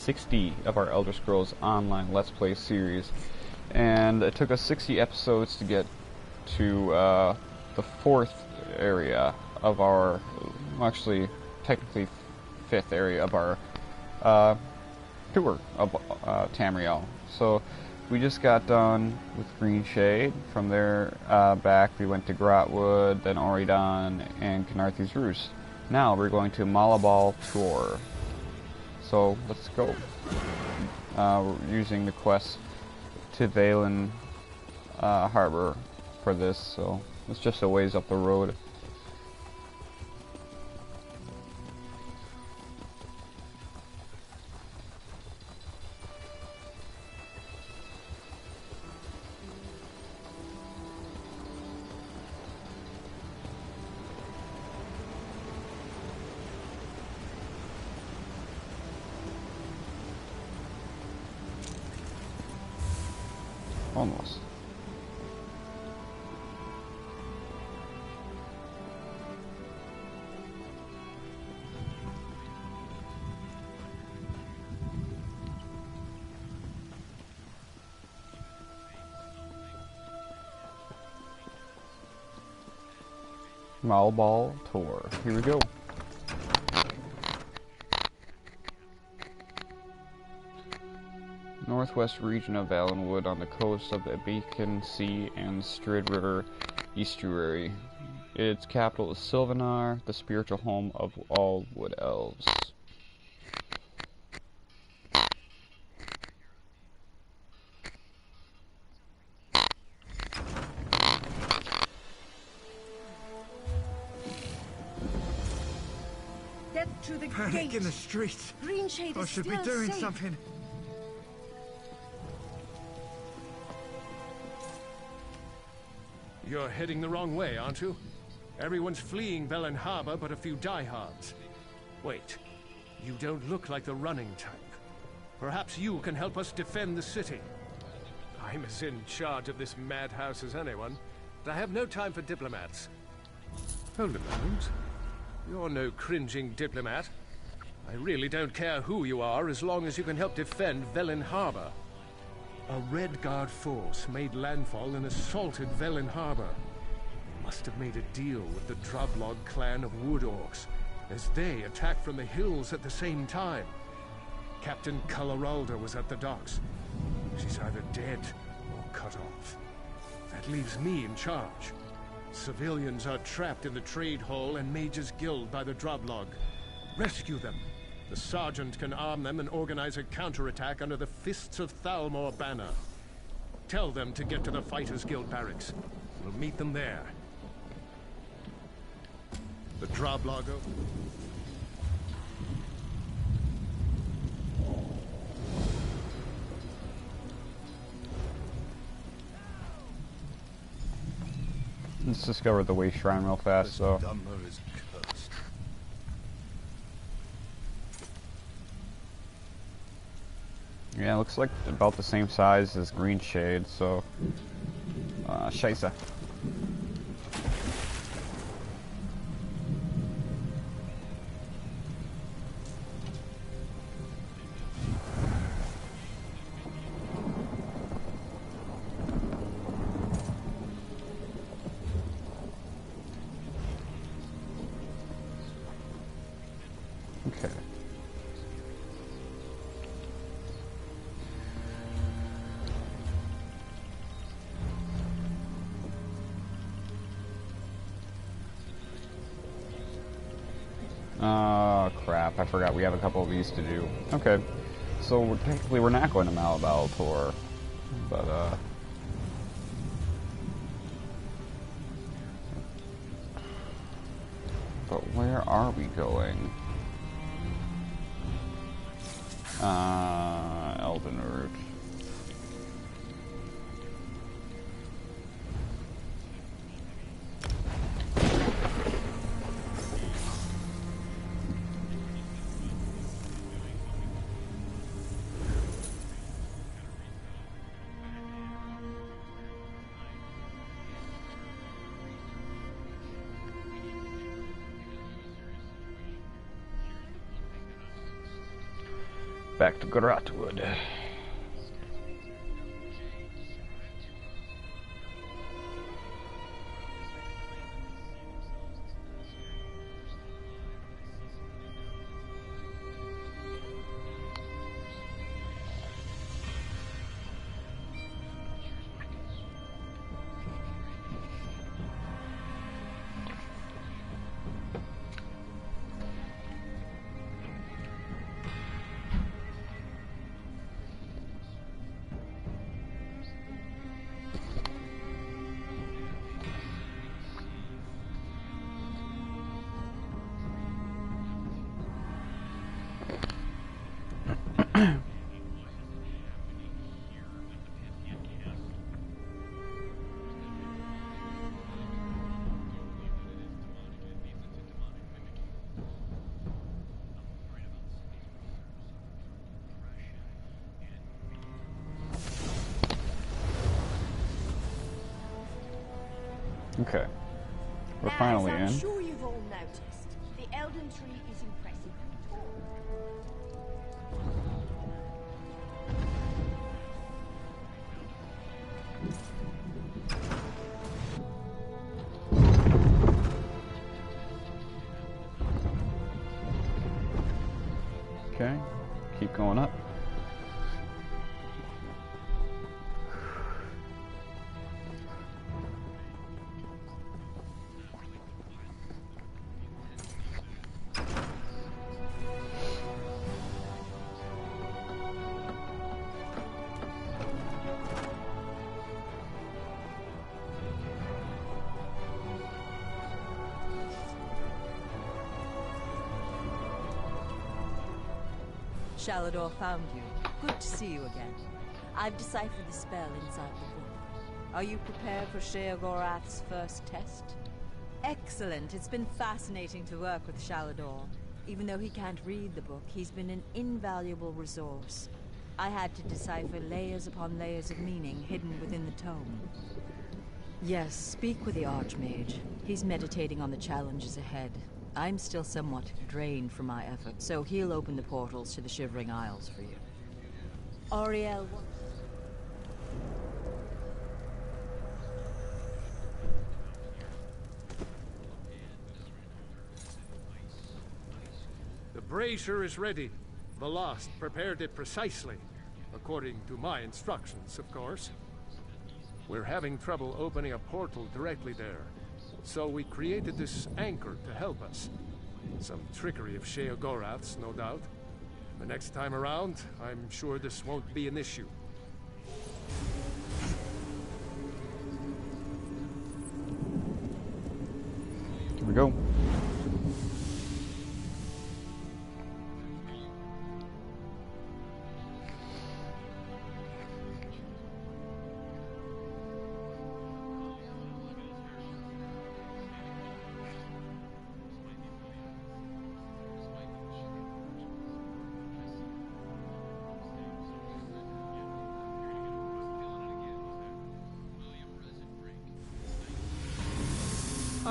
60 of our Elder Scrolls Online Let's Play series, and it took us 60 episodes to get to the fourth area of our, actually technically fifth area of our tour of Tamriel. So we just got done with Green Shade. From there back we went to Grotwood, then Oridon, and Canarthy's Roost. Now we're going to Malabal Tor. So let's go. We're using the quest to Valen Harbor for this, so it's just a ways up the road. Almost. Malabal Tor. Here we go. Northwest region of Valenwood on the coast of the Beacon Sea and Strid River estuary. Its capital is Sylvanar, the spiritual home of all wood elves. Get to the Panic gate. in the streets. Green Shade I is should be still doing safe. something. You're heading the wrong way, aren't you? Everyone's fleeing Velen Harbor but a few diehards. Wait, you don't look like the running type. Perhaps you can help us defend the city. I'm as in charge of this madhouse as anyone, but I have no time for diplomats. Hold a moment. You're no cringing diplomat. I really don't care who you are as long as you can help defend Velen Harbor. A Red Guard force made landfall and assaulted Velen Harbor. They must have made a deal with the Drublog clan of Wood Orcs, as they attacked from the hills at the same time. Captain Coloralda was at the docks. She's either dead or cut off. That leaves me in charge. Civilians are trapped in the trade hall and Mage's Guild by the Drublog. Rescue them. The sergeant can arm them and organize a counterattack under the Fists of Thalmor banner. Tell them to get to the Fighters Guild barracks. We'll meet them there. The Drablago. Let's discover the Way Shrine real fast, so. Dumber is cursed. Yeah, it looks like about the same size as Green Shade, so. Scheisse. Okay. Oh crap, I forgot we have a couple of these to do. Okay, so technically we're not going to Malabal Tor, but where are we going? Elden Root. back to Gratwood. Okay, we're finally As I'm in. sure you've all noticed, the Elden Tree is impressively tall. Okay, keep going up. Shalador found you. Good to see you again. I've deciphered the spell inside the book. Are you prepared for Sheogorath's first test? Excellent. It's been fascinating to work with Shalador. Even though he can't read the book, he's been an invaluable resource. I had to decipher layers upon layers of meaning hidden within the tome. Yes, speak with the Archmage. He's meditating on the challenges ahead. I'm still somewhat drained from my effort, so he'll open the portals to the Shivering Isles for you. Auriel, The brazier is ready. The Lost prepared it precisely, according to my instructions, of course. We're having trouble opening a portal directly there, so we created this anchor to help us. Some trickery of Sheogorath's, no doubt. The next time around, I'm sure this won't be an issue. Here we go.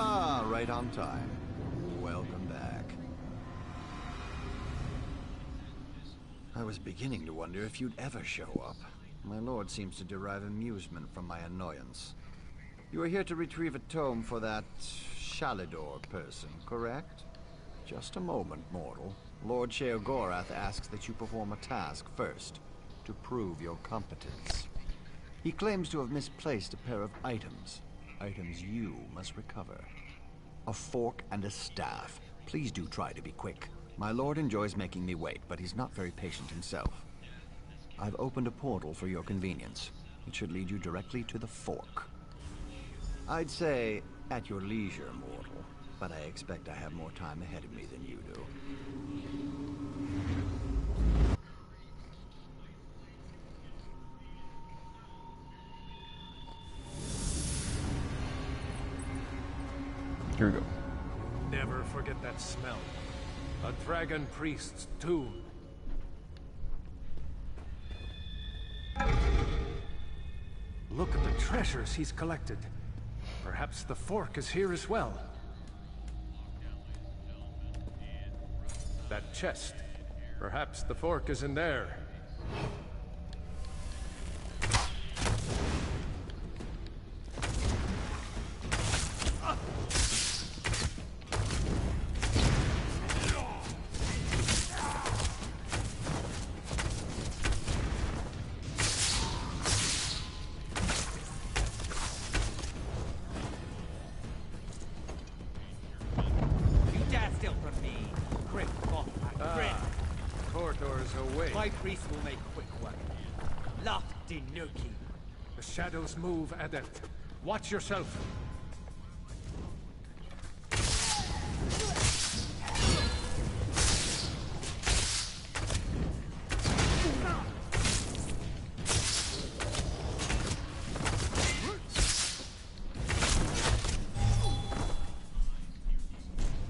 Ah, right on time. Welcome back. I was beginning to wonder if you'd ever show up. My lord seems to derive amusement from my annoyance. You are here to retrieve a tome for that Shalador person, correct? Just a moment, mortal. Lord Sheogorath asks that you perform a task first, to prove your competence. He claims to have misplaced a pair of items. Items you must recover. A fork and a staff. Please do try to be quick. My lord enjoys making me wait, but he's not very patient himself. I've opened a portal for your convenience. It should lead you directly to the fork. I'd say at your leisure, mortal, but I expect I have more time ahead of me than you do. Here we go. Never forget that smell. A dragon priest's tomb. Look at the treasures he's collected. Perhaps the fork is here as well. That chest. Perhaps the fork is in there. You dare steal from me, Grim Moth and Grim. Corridors away. My priest will make quick work. Laugh Dinuki. The shadows move, Adept. Watch yourself.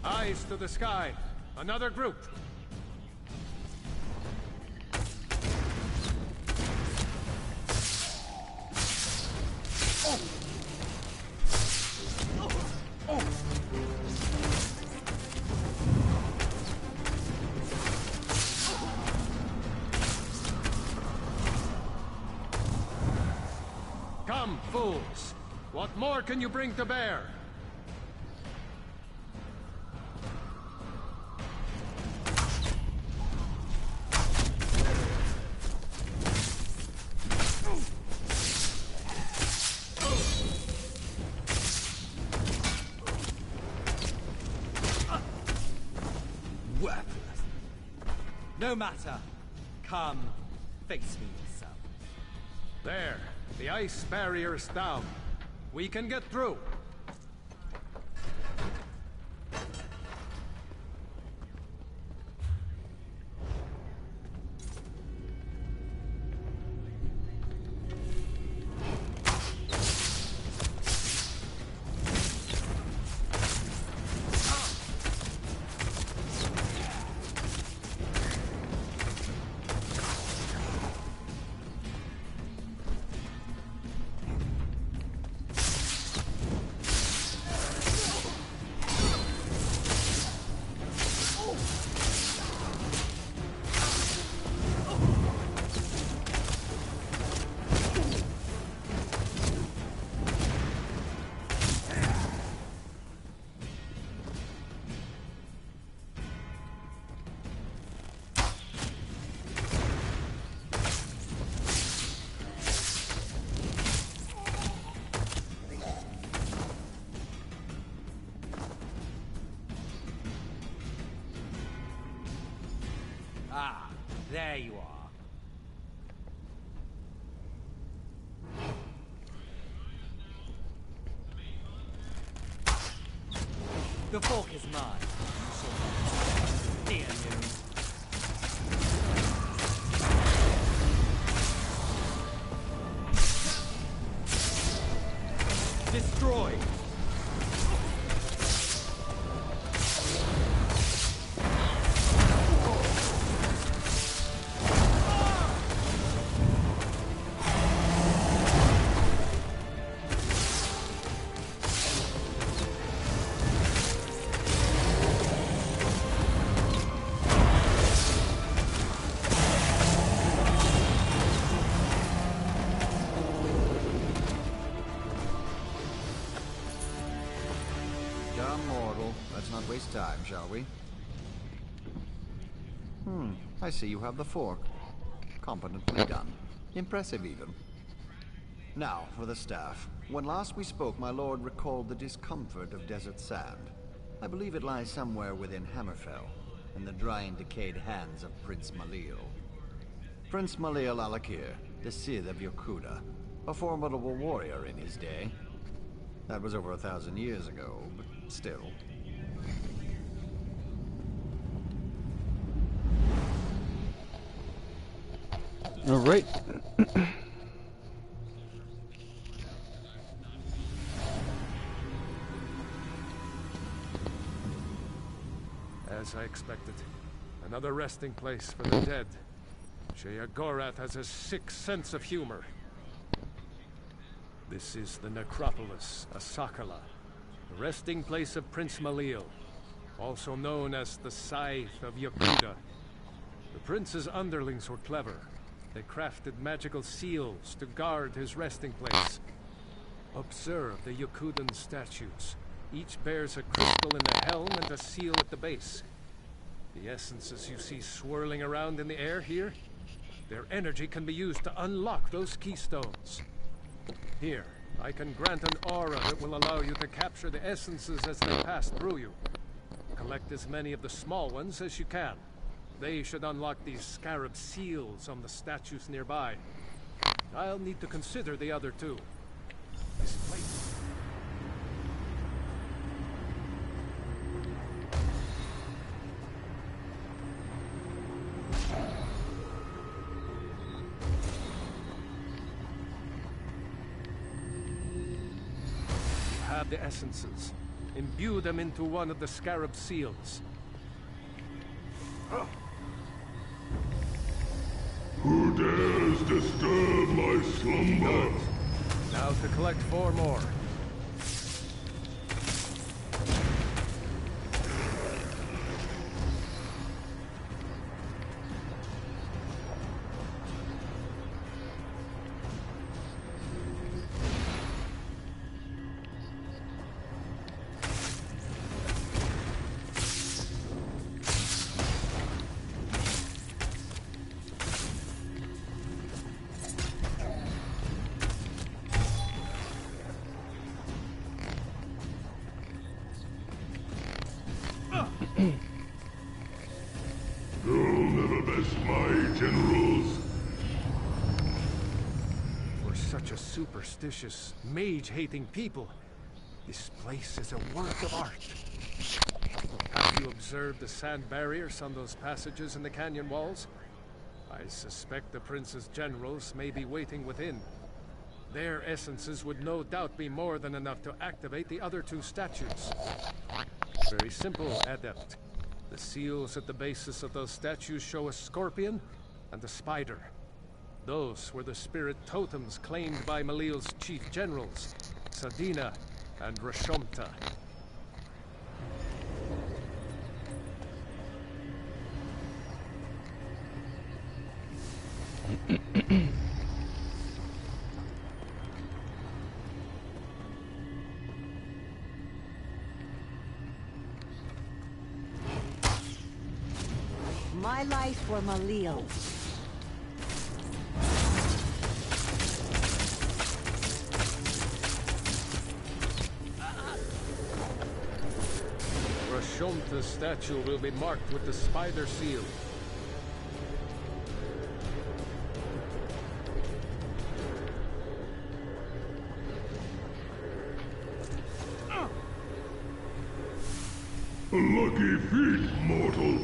Eyes to the sky. Another group. Come, fools. What more can you bring to bear? Worthless. No matter. Come, face me yourself. There. The ice barrier's down. We can get through. Ah, there you are. The fork is mine. Dear news. Destroy. Dumb mortal. Let's not waste time, shall we? I see you have the fork. Competently done. Impressive, even. Now, for the staff. When last we spoke, my lord recalled the discomfort of desert sand. I believe it lies somewhere within Hammerfell, in the dry and decayed hands of Prince Malil. Prince Malil Alakir, the Sith of Yokuda, a formidable warrior in his day. That was over 1,000 years ago, but still. All right. As I expected. Another resting place for the dead. Sheogorath has a sick sense of humor. This is the necropolis, Asakala, the resting place of Prince Malil, also known as the Scythe of Yokuda. The prince's underlings were clever. They crafted magical seals to guard his resting place. Observe the Yokudan statues. Each bears a crystal in the helm and a seal at the base. The essences you see swirling around in the air here, their energy can be used to unlock those keystones. Here, I can grant an aura that will allow you to capture the essences as they pass through you. Collect as many of the small ones as you can. They should unlock these scarab seals on the statues nearby. I'll need to consider the other two. This place... Have the essences. Imbue them into one of the scarab seals. Who dares disturb my slumber? Now to collect 4 more. You'll never best my generals. For such a superstitious, mage-hating people, this place is a work of art. Have you observed the sand barriers on those passages in the canyon walls? I suspect the prince's generals may be waiting within. Their essences would no doubt be more than enough to activate the other 2 statues. Very simple, Adept. The seals at the bases of those statues show a scorpion and a spider. Those were the spirit totems claimed by Malil's chief generals, Sadina and Rashomta. My life for Malil. Rashomta's statue will be marked with the spider seal. A lucky feat, mortal.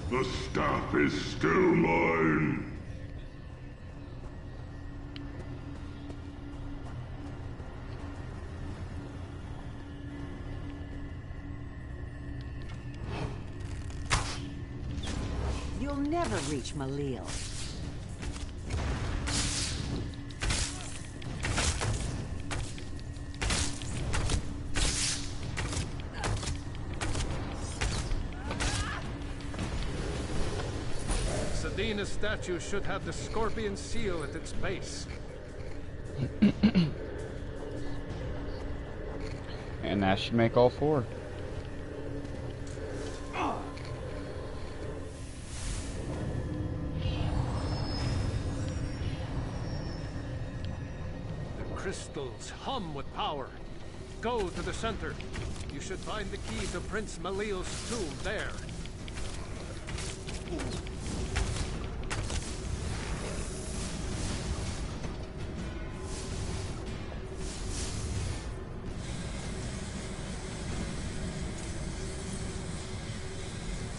The staff is still mine. You'll never reach Malil. Sadina's statue should have the scorpion seal at its base. And that should make all 4. The crystals hum with power. Go to the center. You should find the key to Prince Malil's tomb there.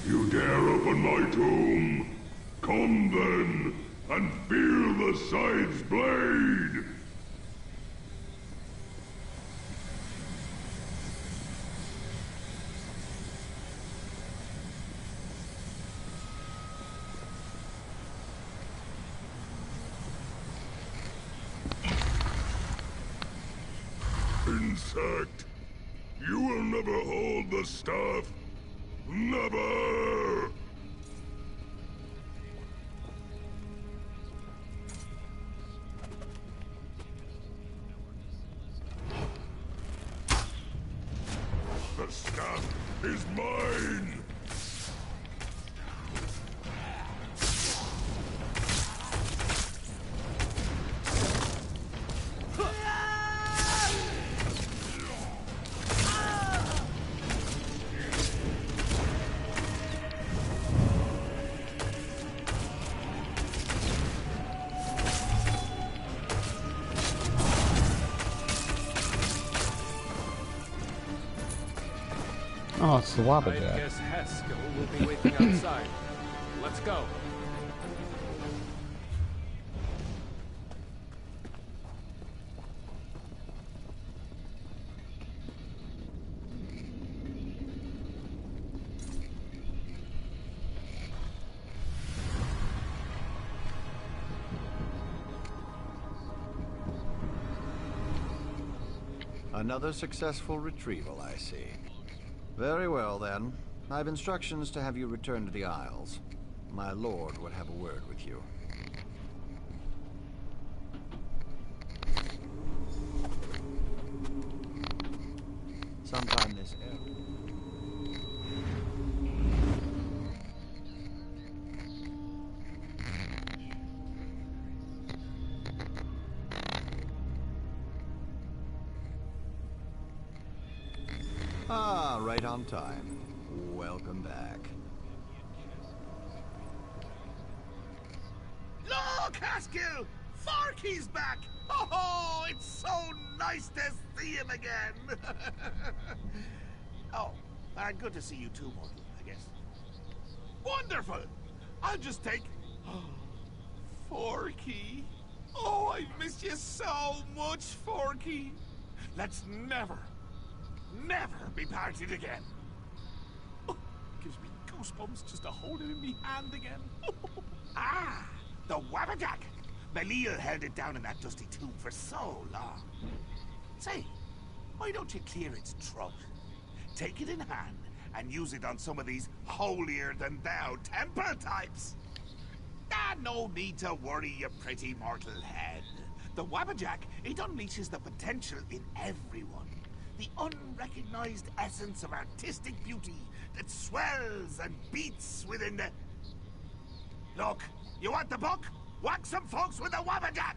You dare open my tomb? Come then, and feel the side's blade! Insect! You will never hold the staff! Never! is mine! Oh, it's the I Wabbajack. guess Haskell will be waiting outside. Let's go. Another successful retrieval, I see. Very well, then. I've instructions to have you return to the Isles. My lord would have a word with you. Sometime this Ah, right on time. Welcome back. Look, Haskell! Farkey's back! Oh, it's so nice to see him again! Oh, and good to see you too, Mortal, I guess. Wonderful! I'll just take... Forky. Oh, I miss you so much, Forky. Let's never be parted again. Oh, gives me goosebumps just to hold it in me hand again. Ah, the Wabbajack. Belial held it down in that dusty tube for so long. Say, why don't you clear its throat? Take it in hand and use it on some of these holier-than-thou temple types. Ah, no need to worry, you pretty mortal head. The Wabbajack, it unleashes the potential in everyone. The unrecognized essence of artistic beauty that swells and beats within the... Look, you want the book? Whack some folks with the Wabbajack!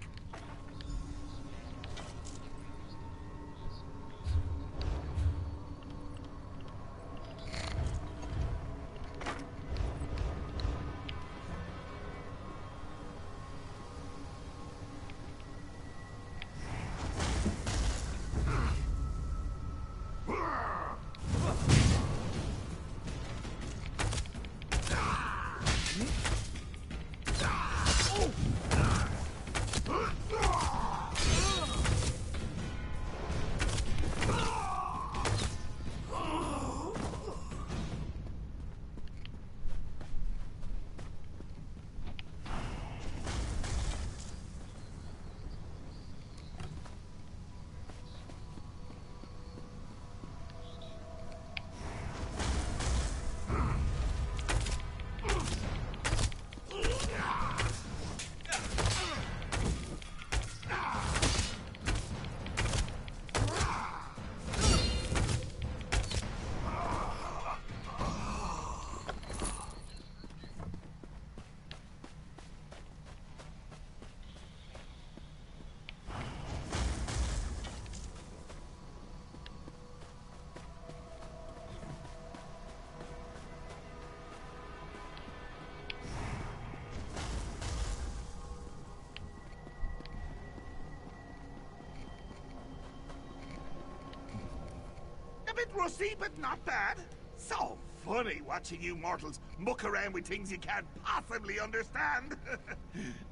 A bit rusty, but not bad. So funny watching you mortals muck around with things you can't possibly understand.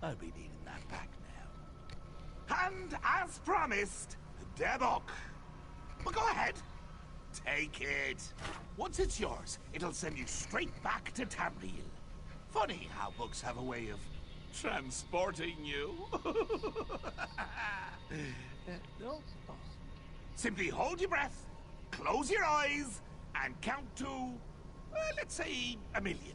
I'll be needing that back now. And as promised, the book. Well, go ahead. Take it. Once it's yours, it'll send you straight back to Tamriel. Funny how books have a way of transporting you. No? Oh. Simply hold your breath, close your eyes, and count to, let's say, 1,000,000.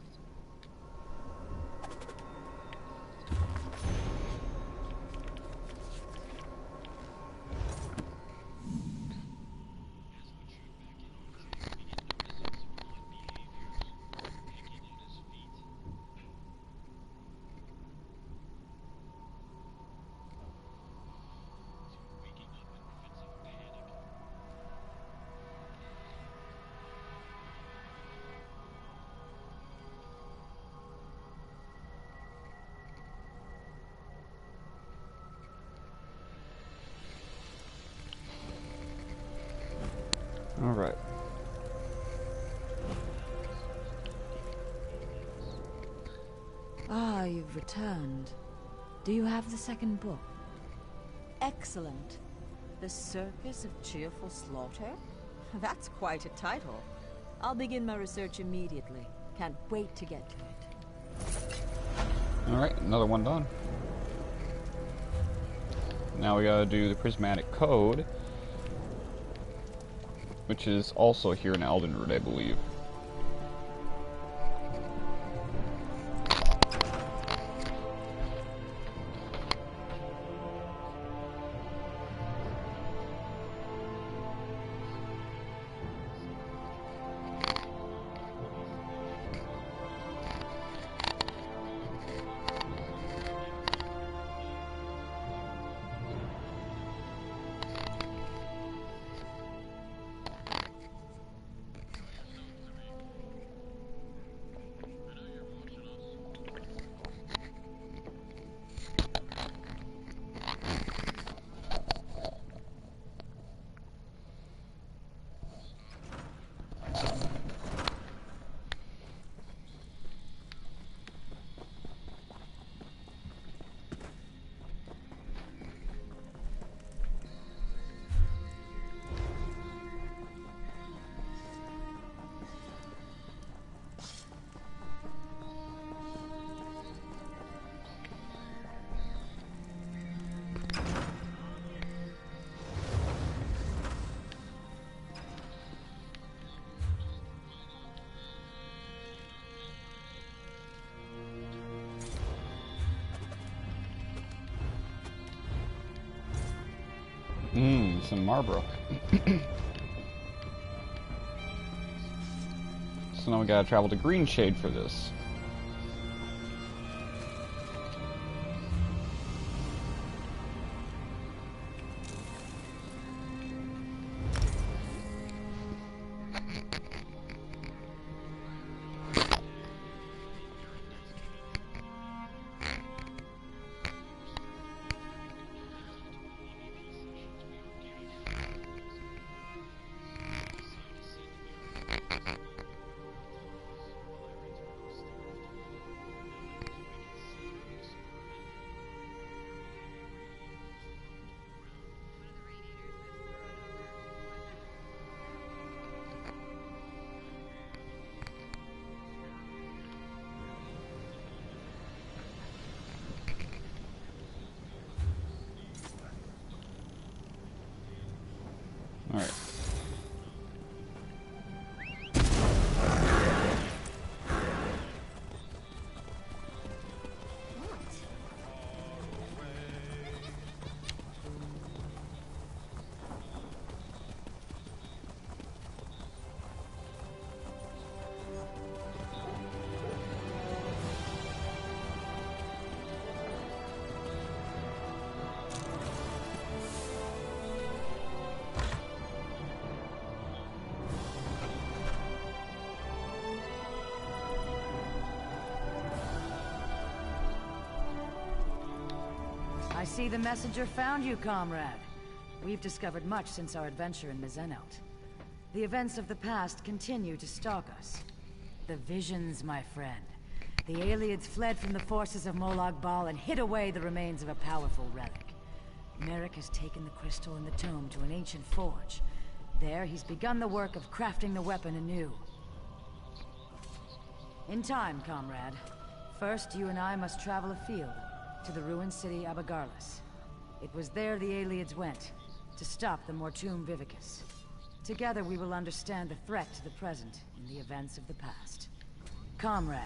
Alright. Ah, you've returned. Do you have the second book? Excellent. The Circus of Cheerful Slaughter? That's quite a title. I'll begin my research immediately. Can't wait to get to it. Alright, another one done. Now we gotta do the Prismatic Code, which is also here in Eldenwood, I believe. Some Marbrook. So now we gotta travel to Greenshade for this. Alright. I see the messenger found you, comrade. We've discovered much since our adventure in Mizenout. The events of the past continue to stalk us. The visions, my friend. The Aliens fled from the forces of Molag Bal and hid away the remains of a powerful relic. Merrick has taken the crystal and the tome to an ancient forge. There, he's begun the work of crafting the weapon anew. In time, comrade. First, you and I must travel afield, to the ruined city Abagarlis. It was there the Aliens went, to stop the Mortum Vivicus. Together we will understand the threat to the present and the events of the past. Comrade,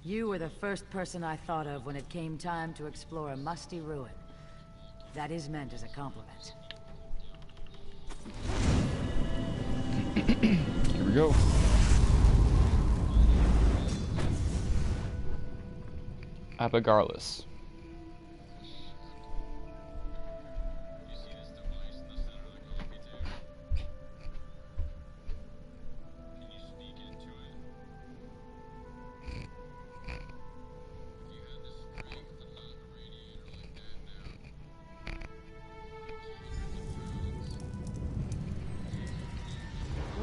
you were the first person I thought of when it came time to explore a musty ruin. That is meant as a compliment. Here we go. Abagarlis.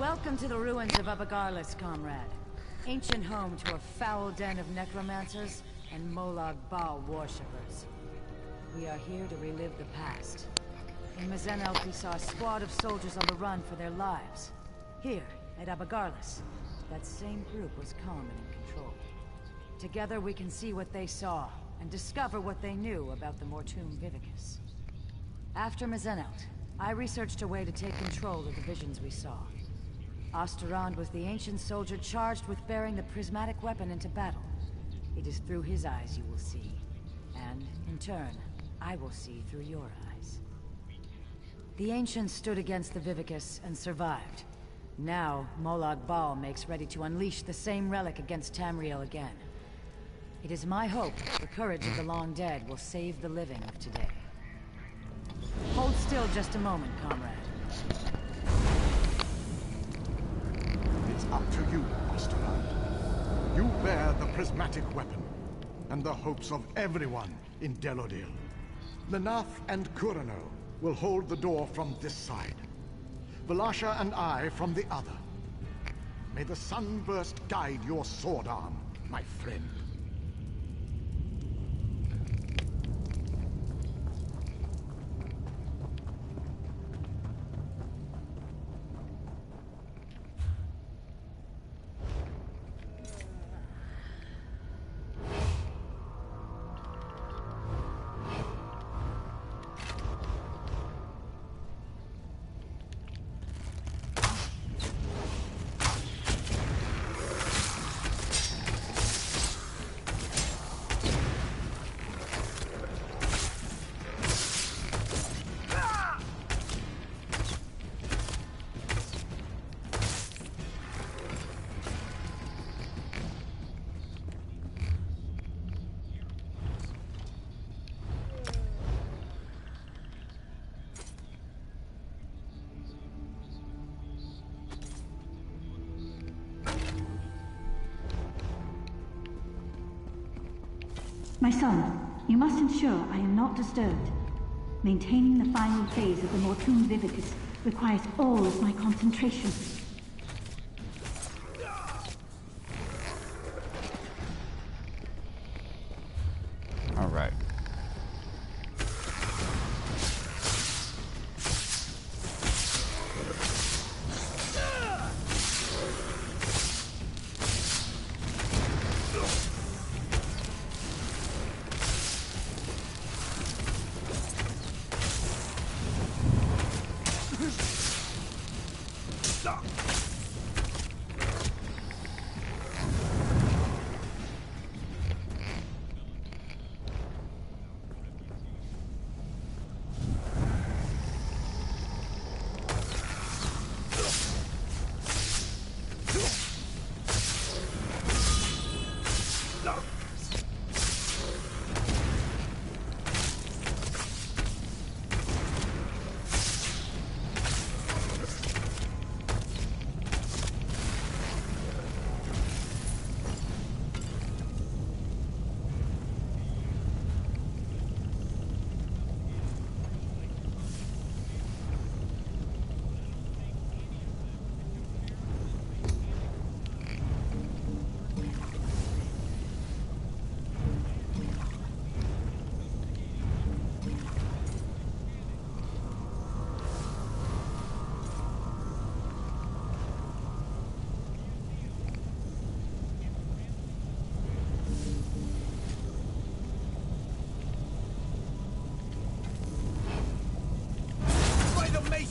Welcome to the ruins of Abagarlis, comrade. Ancient home to a foul den of necromancers and Molag Bal worshippers. We are here to relive the past. In Mazenelt, we saw a squad of soldiers on the run for their lives. Here, at Abagarlis, that same group was calm and in control. Together we can see what they saw, and discover what they knew about the Mortum Vivicus. After Mazenelt, I researched a way to take control of the visions we saw. Osterond was the ancient soldier charged with bearing the prismatic weapon into battle. It is through his eyes you will see. And, in turn, I will see through your eyes. The ancients stood against the Vivicus and survived. Now, Molag Bal makes ready to unleash the same relic against Tamriel again. It is my hope the courage of the long dead will save the living of today. Hold still just a moment, comrade. It's up to you, Osterland. You bear the prismatic weapon, and the hopes of everyone in Delodil. Lenaf and Kurano will hold the door from this side. Valasha and I from the other. May the sunburst guide your sword arm, my friend. My son, you must ensure I am not disturbed. Maintaining the final phase of the Mortum Vivicus requires all of my concentration. All right.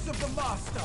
Of the Master!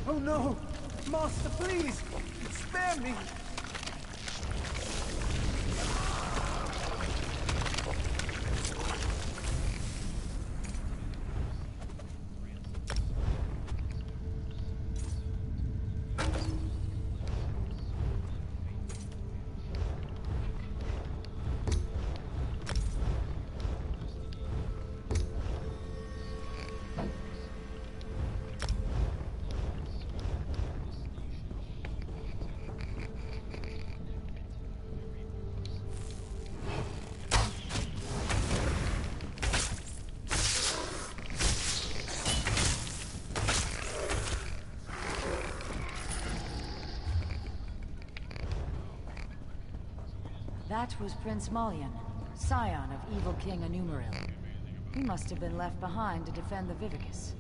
Oh no! Master, please! Spare me! That was Prince Malian, scion of evil King Anumaril. He must have been left behind to defend the Vivicus.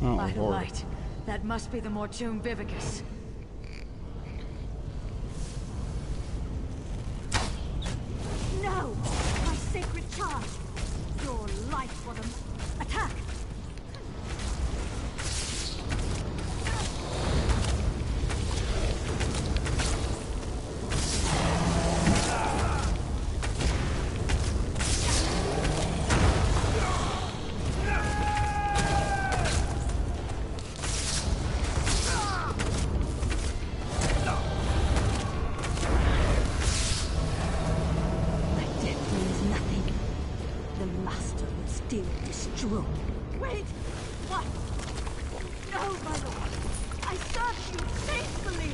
By the light, that must be the Mortoon Vivicus. No! My sacred charge! Your life for them! Attack! Wait! What? No, my lord! I served you faithfully!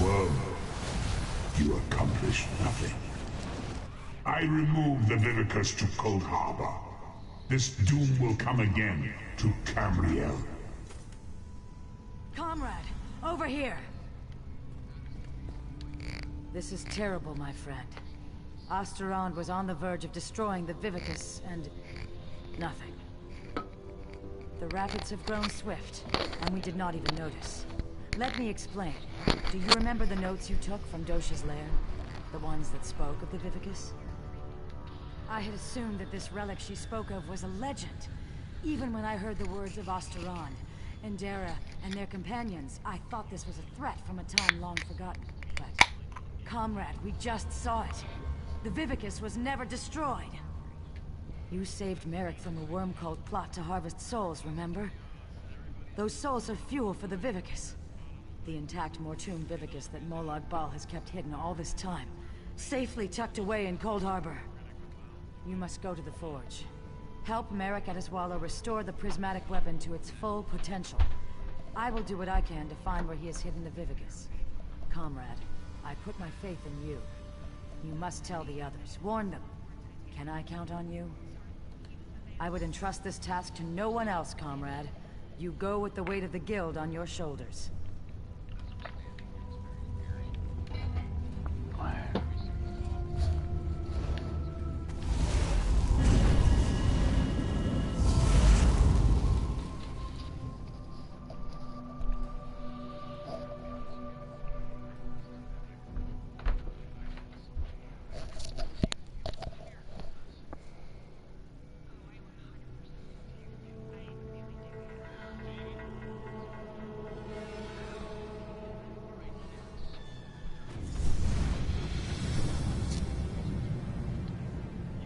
Well, you accomplished nothing. I removed the Vivicus to Cold Harbor. This doom will come again to Cambriel. Comrade, over here! This is terrible, my friend. Osterond was on the verge of destroying the Vivicus, and... nothing. The rapids have grown swift, and we did not even notice. Let me explain. Do you remember the notes you took from Dosha's lair? The ones that spoke of the Vivicus? I had assumed that this relic she spoke of was a legend. Even when I heard the words of Osterond, Endera, and their companions, I thought this was a threat from a time long forgotten. But... Comrade, we just saw it. The Vivicus was never destroyed. You saved Merrick from a worm-cult plot to harvest souls, remember? Those souls are fuel for the Vivicus. The intact Mortoon Vivicus that Molag Bal has kept hidden all this time. Safely tucked away in Cold Harbor. You must go to the Forge. Help Merrick and Aswalo restore the prismatic weapon to its full potential. I will do what I can to find where he has hidden the Vivicus. Comrade, I put my faith in you. You must tell the others. Warn them. Can I count on you? I would entrust this task to no one else, comrade. You go with the weight of the guild on your shoulders.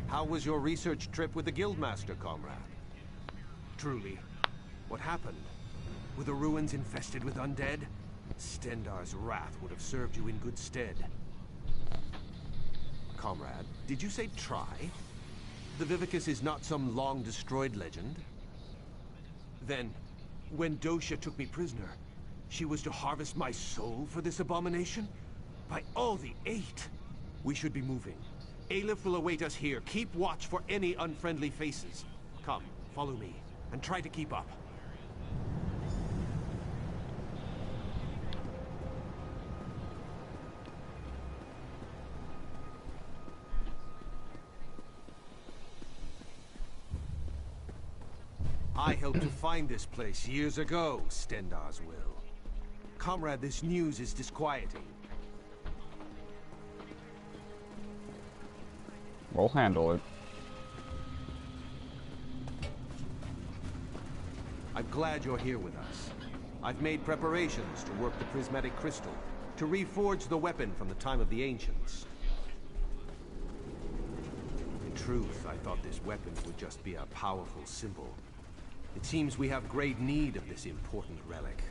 How was your research trip with the Guildmaster, comrade? Truly, what happened? Were the ruins infested with undead? Stendar's wrath would have served you in good stead. Comrade, did you say try? The Vivicus is not some long-destroyed legend? Then, when Dosha took me prisoner, she was to harvest my soul for this abomination? By all the eight! We should be moving. Aleph will await us here. Keep watch for any unfriendly faces. Come, follow me, and try to keep up. I helped to find this place years ago, Stendar's will. Comrade, this news is disquieting. We'll handle it. I'm glad you're here with us. I've made preparations to work the prismatic crystal, to reforge the weapon from the time of the ancients. In truth, I thought this weapon would just be a powerful symbol. It seems we have great need of this important relic.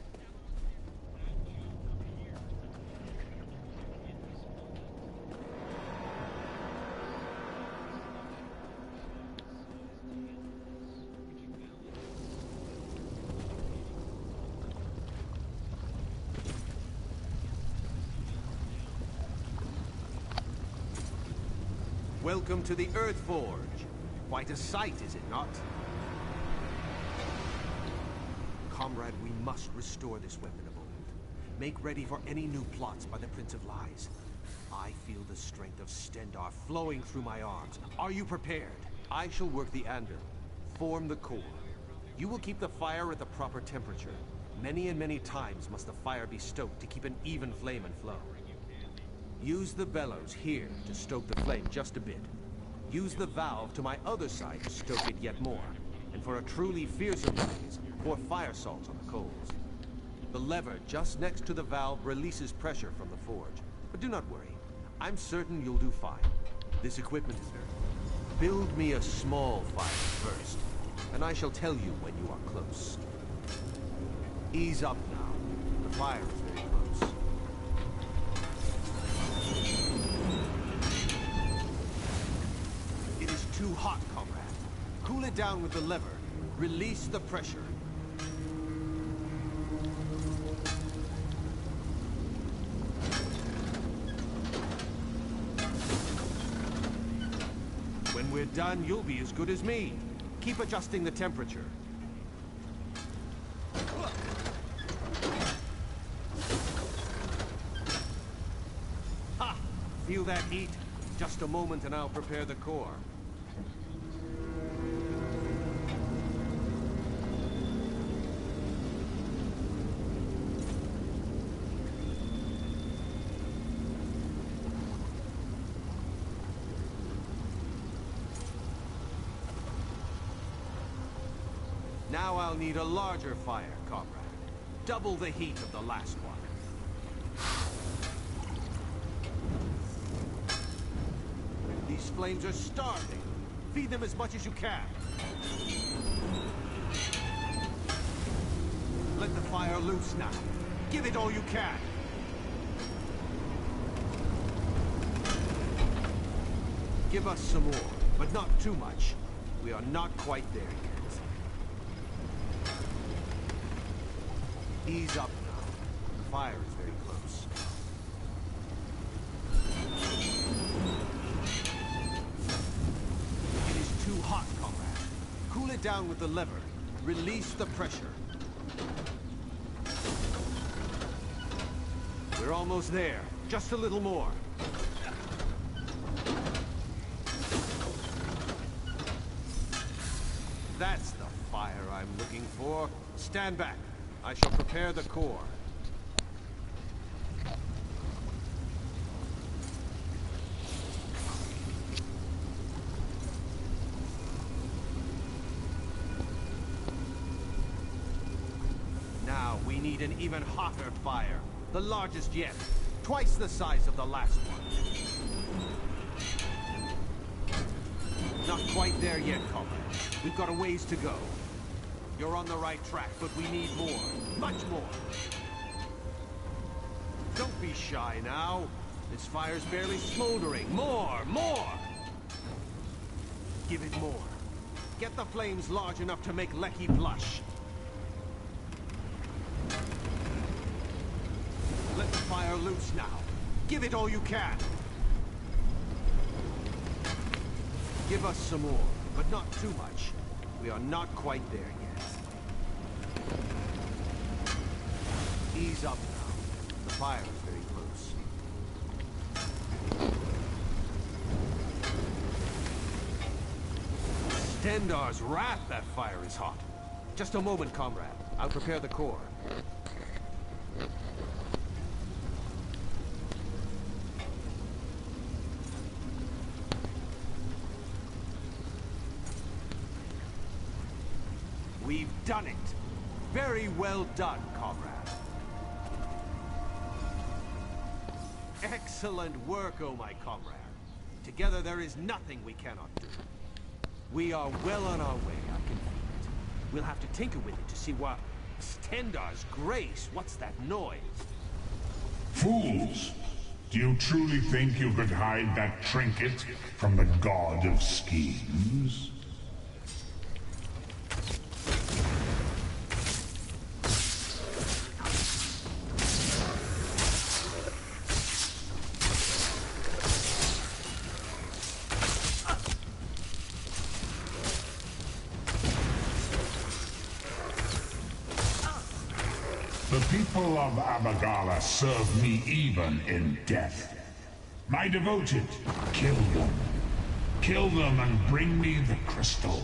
Welcome to the Earth Forge. Quite a sight, is it not? Comrade, we must restore this weapon of old. Make ready for any new plots by the Prince of Lies. I feel the strength of Stendar flowing through my arms. Are you prepared? I shall work the anvil, form the core. You will keep the fire at the proper temperature. Many and many times must the fire be stoked to keep an even flame and flow. Use the bellows here to stoke the flame just a bit. Use the valve to my other side to stoke it yet more. And for a truly fearsome blaze, pour fire salts on the coals. The lever just next to the valve releases pressure from the forge. But do not worry. I'm certain you'll do fine. This equipment is there. Build me a small fire first, and I shall tell you when you are close. Ease up now. The fire is very close. It is too hot, comrade. Cool it down with the lever. Release the pressure. When we're done, you'll be as good as me. Keep adjusting the temperature. Ha! Feel that heat? Just a moment and I'll prepare the core. Now I'll need a larger fire, comrade. Double the heat of the last one. These flames are starving. Feed them as much as you can. Let the fire loose now. Give it all you can. Give us some more, but not too much. We are not quite there yet. Ease up now. The fire is very close. It is too hot, comrade. Cool it down with the lever. Release the pressure. We're almost there. Just a little more. That's the fire I'm looking for. Stand back. I shall prepare the core. Now we need an even hotter fire. The largest yet. Twice the size of the last one. Not quite there yet, comrade. We've got a ways to go. You're on the right track, but we need more. Much more. Don't be shy now. This fire's barely smoldering. More! More! Give it more. Get the flames large enough to make Lecky blush. Let the fire loose now. Give it all you can. Give us some more, but not too much. We are not quite there yet. Ease up now. The fire is very close. Stendar's wrath, that fire is hot. Just a moment, comrade. I'll prepare the core. We've done it. Very well done, comrade. Excellent work, oh my comrade. Together there is nothing we cannot do. We are well on our way, I can feel it. We'll have to tinker with it to see what... Stendar's grace, what's that noise? Fools! Do you truly think you could hide that trinket from the god of schemes? The people of Abagala serve me even in death. My devoted, kill them. Kill them and bring me the crystal.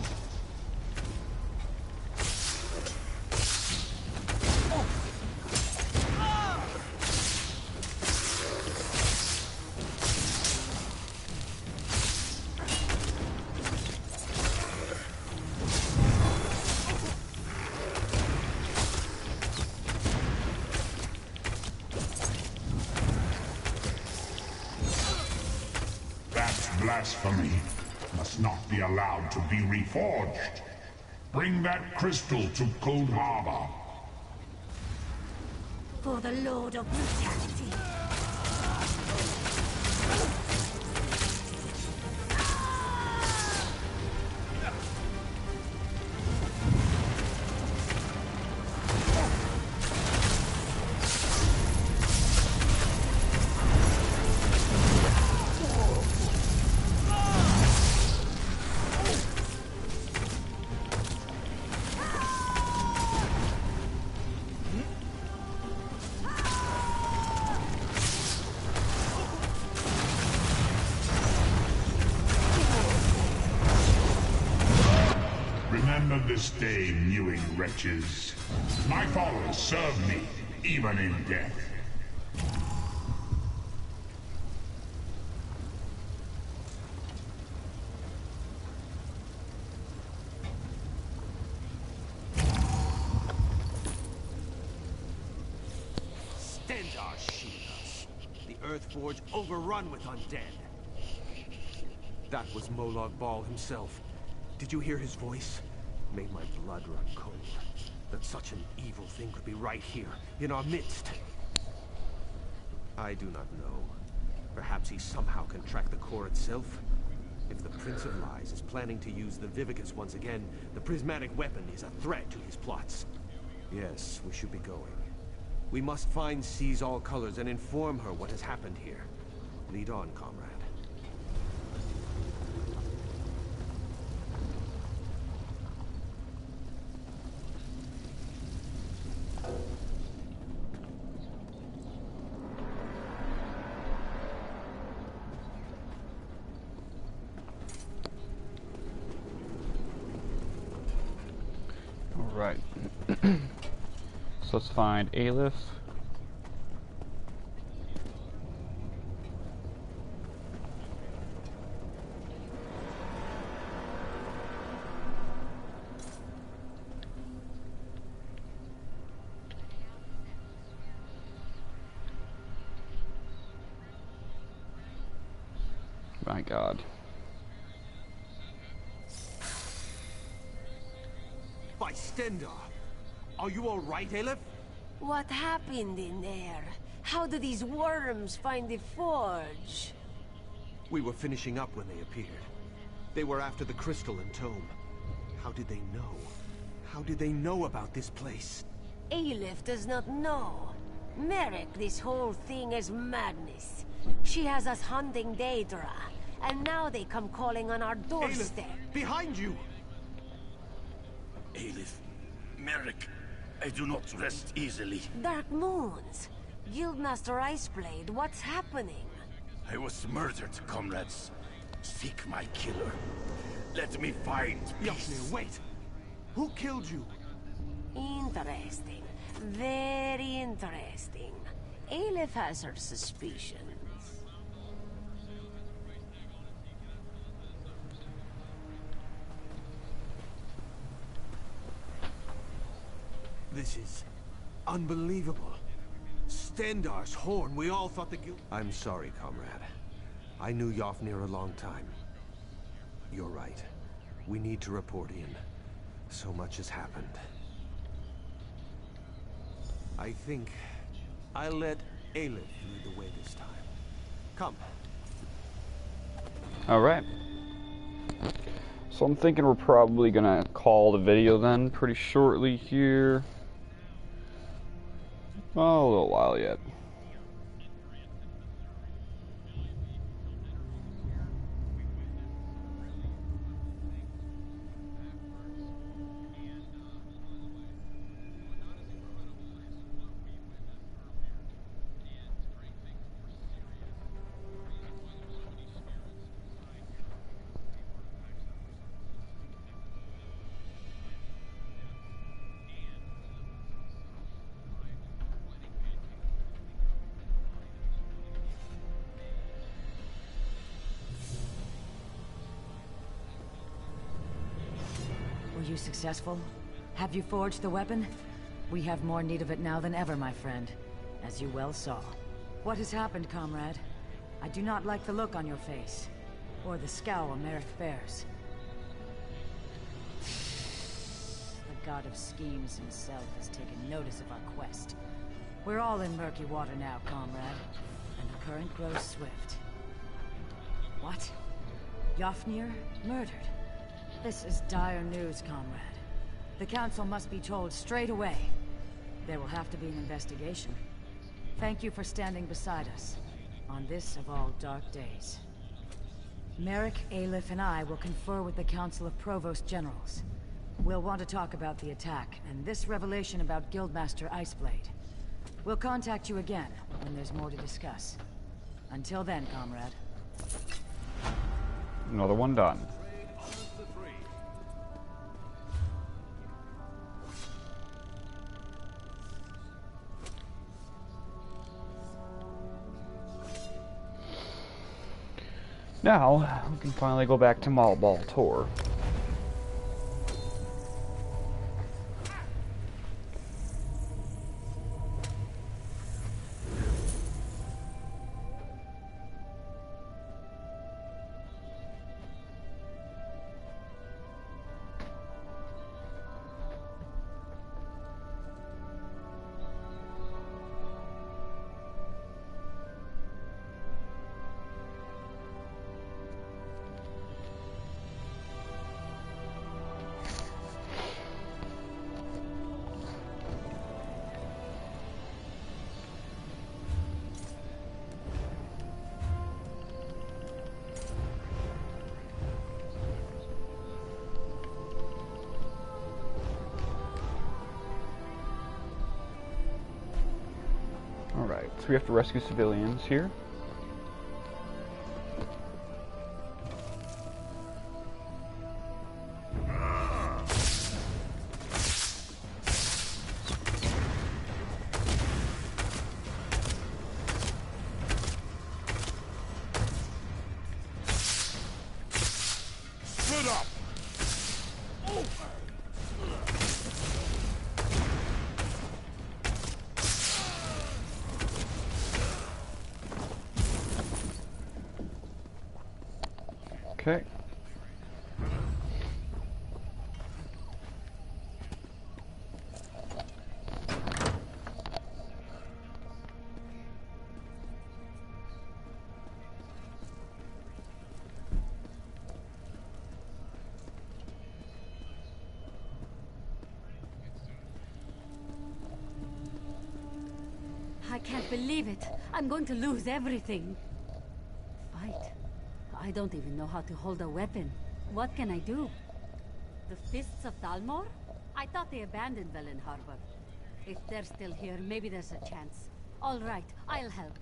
Blasphemy must not be allowed to be reforged. Bring that crystal to Cold Harbor. For the Lord of Brutality. Remember this day, mewing wretches. My followers serve me, even in death. Stendar shield us. The Earthforge overrun with undead. That was Molag Bal himself. Did you hear his voice? Made my blood run cold. That such an evil thing could be right here, in our midst. I do not know. Perhaps he somehow can track the core itself? If the Prince of Lies is planning to use the Vivicus once again, the prismatic weapon is a threat to his plots. Yes, we should be going. We must find Seize All Colors and inform her what has happened here. Lead on, comrade. Right. So let's find Aleph. My God. By Stendar! Are you all right, Aleph? What happened in there? How did these worms find the forge? We were finishing up when they appeared. They were after the crystal and tome. How did they know? How did they know about this place? Aleph does not know. Merrick, this whole thing is madness. She has us hunting Daedra, and now they come calling on our doorstep. Aleph, behind you! Aleph, Merrick, I do not rest easily. Dark Moons, Guildmaster Iceblade, what's happening? I was murdered, comrades. Seek my killer. Let me find peace. Yasnir, wait! Who killed you? Interesting. Very interesting. Aleph has her suspicions. This is unbelievable. Stendar's horn. We all thought the guild... I'm sorry, comrade. I knew Yofnir a long time. You're right. We need to report in. So much has happened. I think I'll let Aleph lead the way this time. Come. Alright. So I'm thinking we're probably gonna call the video then pretty shortly here. Oh, a little while yet. Were you successful? Have you forged the weapon? We have more need of it now than ever, my friend, as you well saw. What has happened, comrade? I do not like the look on your face, or the scowl Merrick bears. The god of schemes himself has taken notice of our quest. We're all in murky water now, comrade, and the current grows swift. What? Yofnir murdered? This is dire news, comrade. The Council must be told straight away. There will have to be an investigation. Thank you for standing beside us on this of all dark days. Merrick, Aleph, and I will confer with the Council of Provost Generals. We'll want to talk about the attack, and this revelation about Guildmaster Iceblade. We'll contact you again when there's more to discuss. Until then, comrade. Another one done. Now, we can finally go back to Malbal Tor. Alright, so we have to rescue civilians here. Split up! Okay. I can't believe it. I'm going to lose everything. Fight? I don't even know how to hold a weapon. What can I do? The Fists of Dalmor? I thought they abandoned Velen Harbor. If they're still here, maybe there's a chance. All right, I'll help.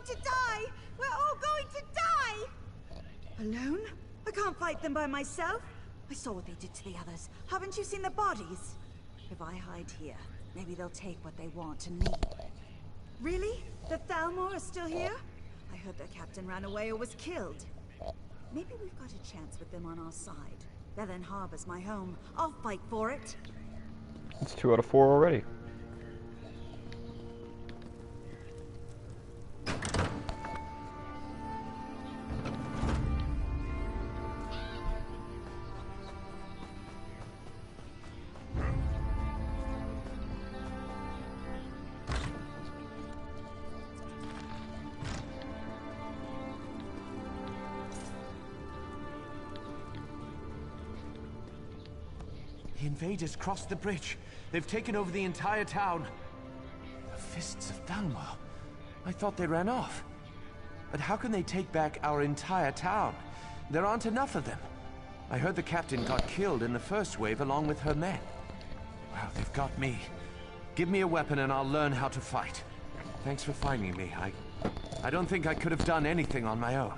going to die! We're all going to die! Alone? I can't fight them by myself. I saw what they did to the others. Haven't you seen the bodies? If I hide here, maybe they'll take what they want and leave. Really? The Thalmor are still here? I heard their captain ran away or was killed. Maybe we've got a chance with them on our side. Velen Harbor's my home. I'll fight for it. That's 2 out of 4 already. The invaders crossed the bridge. They've taken over the entire town. The Fists of Thalmor. I thought they ran off. But how can they take back our entire town? There aren't enough of them. I heard the captain got killed in the first wave along with her men. Well, they've got me. Give me a weapon and I'll learn how to fight. Thanks for finding me. I don't think I could have done anything on my own.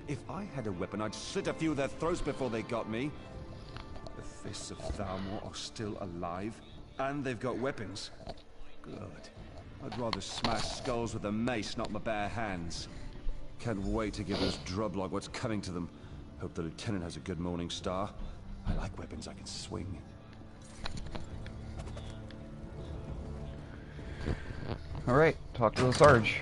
If I had a weapon, I'd slit a few of their throats before they got me. The Fists of Thalmor are still alive, and they've got weapons. Good. I'd rather smash skulls with a mace, not my bare hands. Can't wait to give those Drublog what's coming to them. Hope the Lieutenant has a good morning star. I like weapons I can swing. Alright, talk to the Sarge.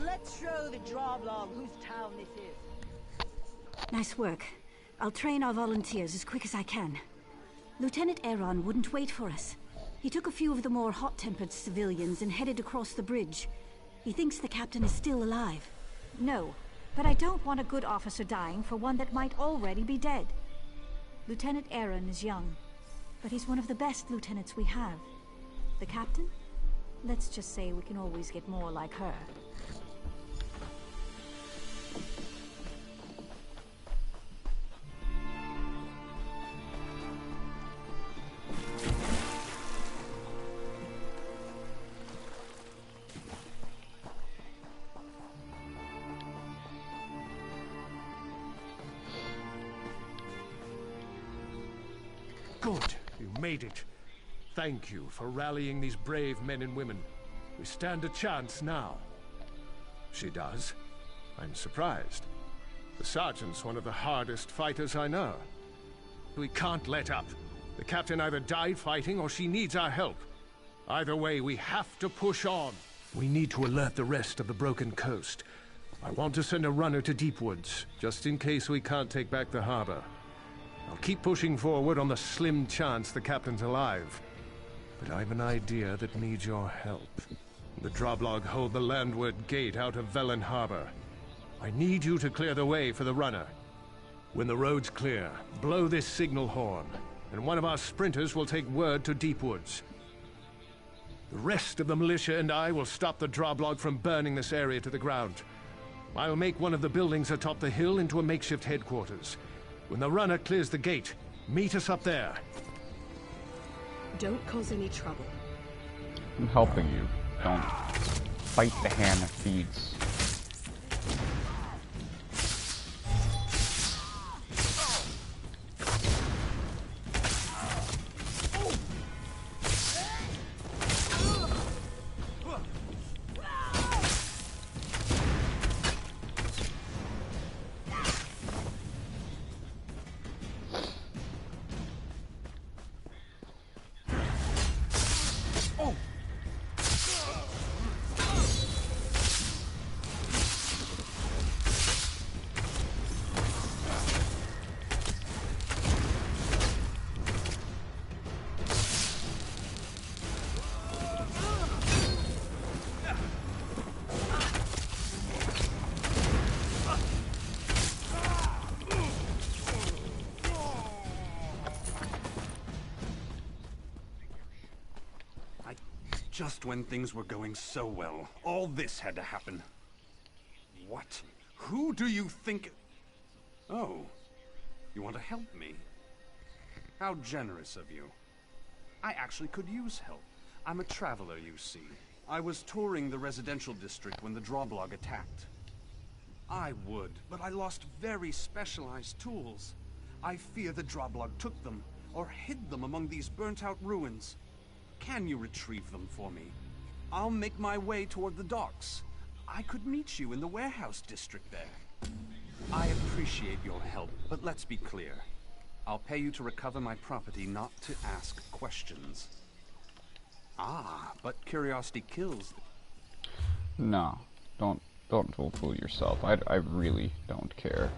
Let's show the Droblog whose town this is. Nice work. I'll train our volunteers as quick as I can. Lieutenant Aaron wouldn't wait for us. He took a few of the more hot-tempered civilians and headed across the bridge. He thinks the captain is still alive. No, but I don't want a good officer dying for one that might already be dead. Lieutenant Aaron is young, but he's one of the best lieutenants we have. The captain? Let's just say we can always get more like her. Good. You made it. Thank you for rallying these brave men and women. We stand a chance now. She does. I'm surprised. The sergeant's one of the hardest fighters I know. We can't let up. The captain either died fighting or she needs our help. Either way, we have to push on. We need to alert the rest of the Broken Coast. I want to send a runner to Deepwoods, just in case we can't take back the harbor. I'll keep pushing forward on the slim chance the captain's alive. But I've an idea that needs your help. The Droblog hold the landward gate out of Velen Harbor. I need you to clear the way for the runner. When the road's clear, blow this signal horn, and one of our sprinters will take word to Deepwoods. The rest of the militia and I will stop the Droblog from burning this area to the ground. I'll make one of the buildings atop the hill into a makeshift headquarters. When the runner clears the gate, meet us up there. Don't cause any trouble. I'm helping you. Don't fight the hand that feeds. Just when things were going so well, all this had to happen. What? Who do you think... Oh, you want to help me? How generous of you. I actually could use help. I'm a traveler, you see. I was touring the residential district when the Drawblog attacked. I would, but I lost very specialized tools. I fear the Drawblog took them, or hid them among these burnt-out ruins. Can you retrieve them for me? I'll make my way toward the docks. I could meet you in the warehouse district there. I appreciate your help, but let's be clear. I'll pay you to recover my property, not to ask questions. Ah, but curiosity kills. No, don't fool yourself. I really don't care.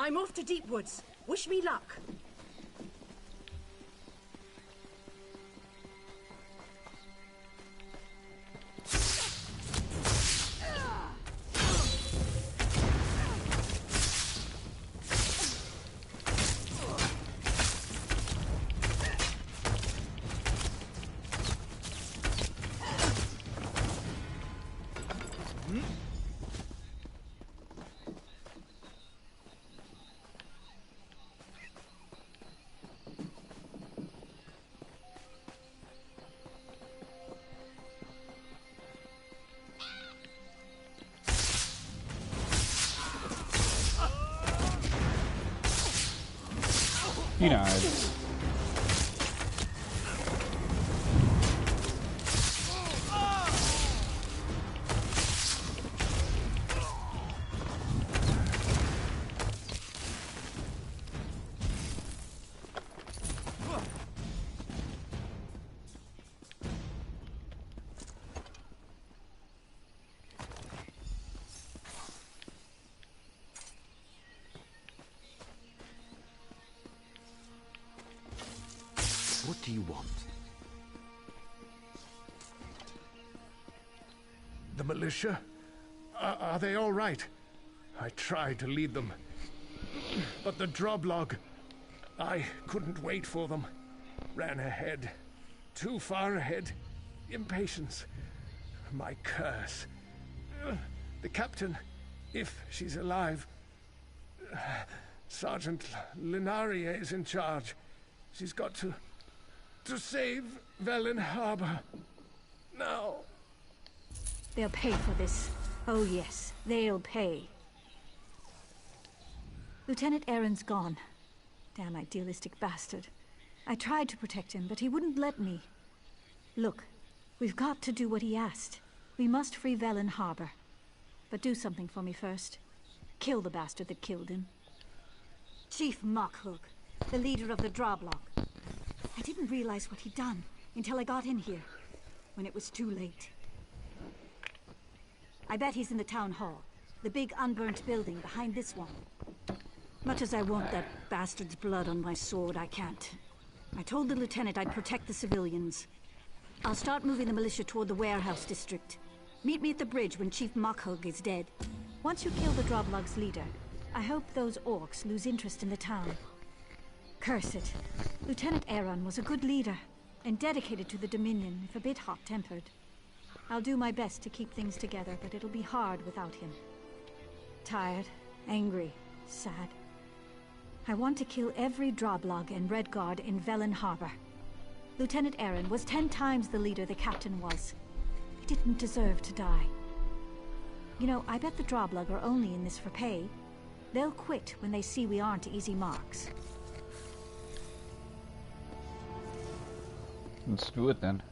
I'm off to Deepwoods. Wish me luck. He died. What do you want? The militia? Are they all right? I tried to lead them. But the Drawblog... I couldn't wait for them. Ran ahead. Too far ahead. Impatience. My curse. The captain, if she's alive... Sergeant Linaria is in charge. She's got to save Velen Harbor. Now. They'll pay for this. Oh yes, they'll pay. Lieutenant Aaron's gone. Damn idealistic bastard. I tried to protect him, but he wouldn't let me. Look, we've got to do what he asked. We must free Velen Harbor. But do something for me first. Kill the bastard that killed him. Chief Mockhug, the leader of the Drawblog. I didn't realize what he'd done until I got in here, when it was too late. I bet he's in the town hall, the big unburnt building behind this one. Much as I want that bastard's blood on my sword, I can't. I told the lieutenant I'd protect the civilians. I'll start moving the militia toward the warehouse district. Meet me at the bridge when Chief Mockhug is dead. Once you kill the Drawblog's leader, I hope those orcs lose interest in the town. Curse it. Lieutenant Aaron was a good leader, and dedicated to the Dominion, if a bit hot-tempered. I'll do my best to keep things together, but it'll be hard without him. Tired, angry, sad. I want to kill every Drawblog and Redguard in Velen Harbor. Lieutenant Aaron was 10 times the leader the captain was. He didn't deserve to die. You know, I bet the Drawblog are only in this for pay. They'll quit when they see we aren't easy marks. Let's do it then.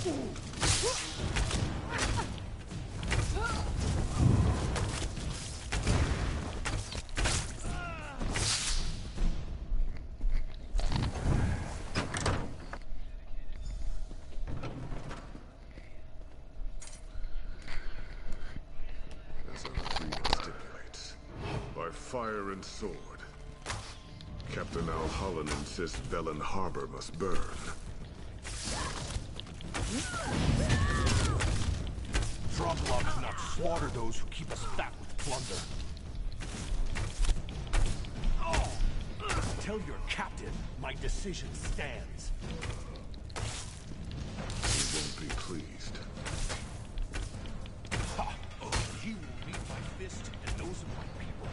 As our agreement stipulates, by fire and sword, Captain Alholland insists Velen Harbor must burn. Drumlocks do not slaughter those who keep us fat with plunder. Tell your captain my decision stands. He won't be pleased. Ha! He will meet my fist and those of my people.